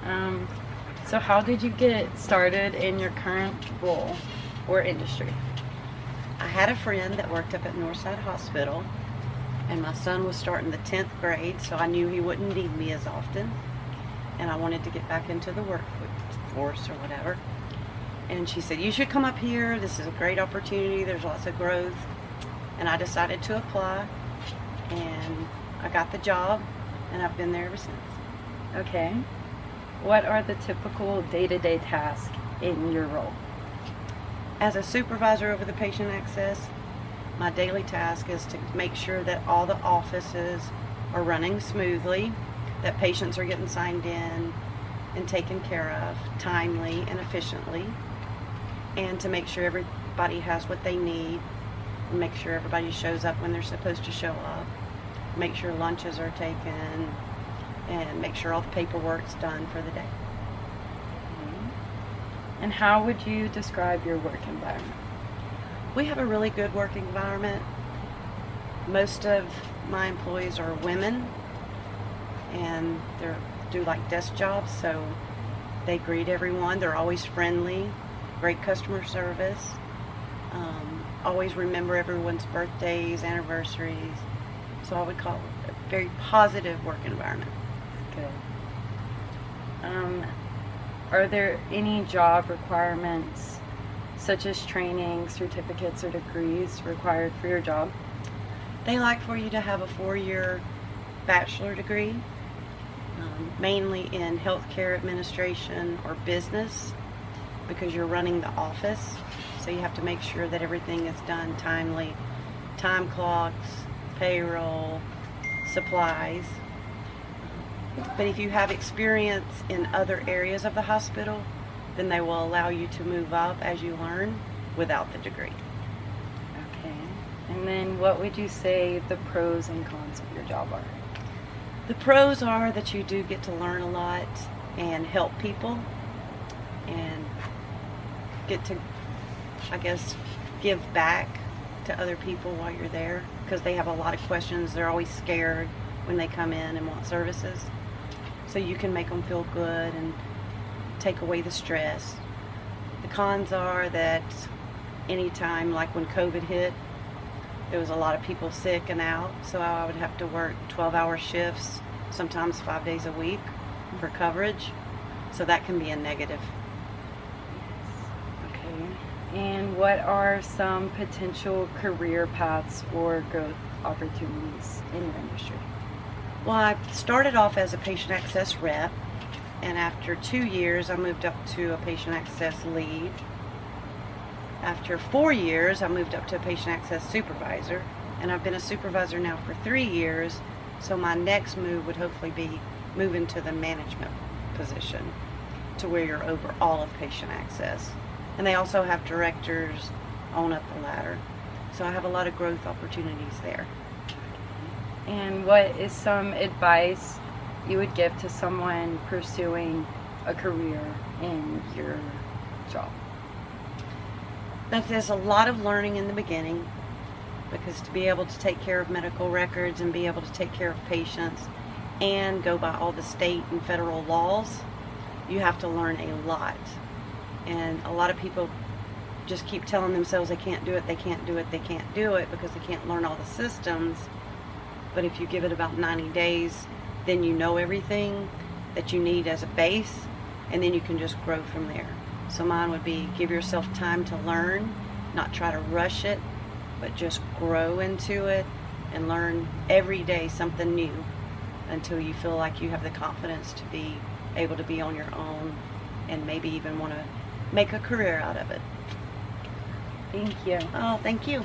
Um, so how did you get started in your current role or industry? I had a friend that worked up at Northside Hospital, and my son was starting the 10th grade, so I knew he wouldn't need me as often, and I wanted to get back into the workforce or whatever. And she said, you should come up here. This is a great opportunity. There's lots of growth. And I decided to apply, and I got the job, and I've been there ever since. Okay. What are the typical day-to-day tasks in your role? As a supervisor over the patient access, my daily task is to make sure that all the offices are running smoothly, that patients are getting signed in and taken care of timely and efficiently, and to make sure everybody has what they need, and make sure everybody shows up when they're supposed to show up, make sure lunches are taken, and make sure all the paperwork's done for the day. And how would you describe your work environment? We have a really good work environment. Most of my employees are women, and they do like desk jobs, so they greet everyone. They're always friendly, great customer service, always remember everyone's birthdays, anniversaries. So I would call it a very positive work environment. Good. Are there any job requirements, such as training, certificates, or degrees required for your job? They like for you to have a 4-year bachelor degree, mainly in healthcare administration or business, because you're running the office. So you have to make sure that everything is done timely. Time clocks, payroll, supplies. But if you have experience in other areas of the hospital, then they will allow you to move up as you learn without the degree. Okay. And then what would you say the pros and cons of your job are? The pros are that you do get to learn a lot and help people and get to, I guess, give back to other people while you're there, because they have a lot of questions. They're always scared when they come in and want services. So you can make them feel good and take away the stress. The cons are that anytime, like when COVID hit, there was a lot of people sick and out, so I would have to work 12-hour shifts, sometimes 5 days a week for coverage. So that can be a negative. Okay. And what are some potential career paths or growth opportunities in your industry? Well, I started off as a patient access rep, and after 2 years I moved up to a patient access lead. After 4 years I moved up to a patient access supervisor, and I've been a supervisor now for 3 years, so my next move would hopefully be moving to the management position to where you're over all of patient access. And they also have directors on up the ladder, so I have a lot of growth opportunities there. And what is some advice you would give to someone pursuing a career in your job? That there's a lot of learning in the beginning, because to be able to take care of medical records and be able to take care of patients and go by all the state and federal laws, you have to learn a lot. And a lot of people just keep telling themselves they can't do it, they can't do it, they can't do it, because they can't learn all the systems. But if you give it about 90 days, then you know everything that you need as a base, and then you can just grow from there. So mine would be, give yourself time to learn, not try to rush it, but just grow into it and learn every day something new until you feel like you have the confidence to be able to be on your own and maybe even want to make a career out of it. Thank you. Oh, thank you.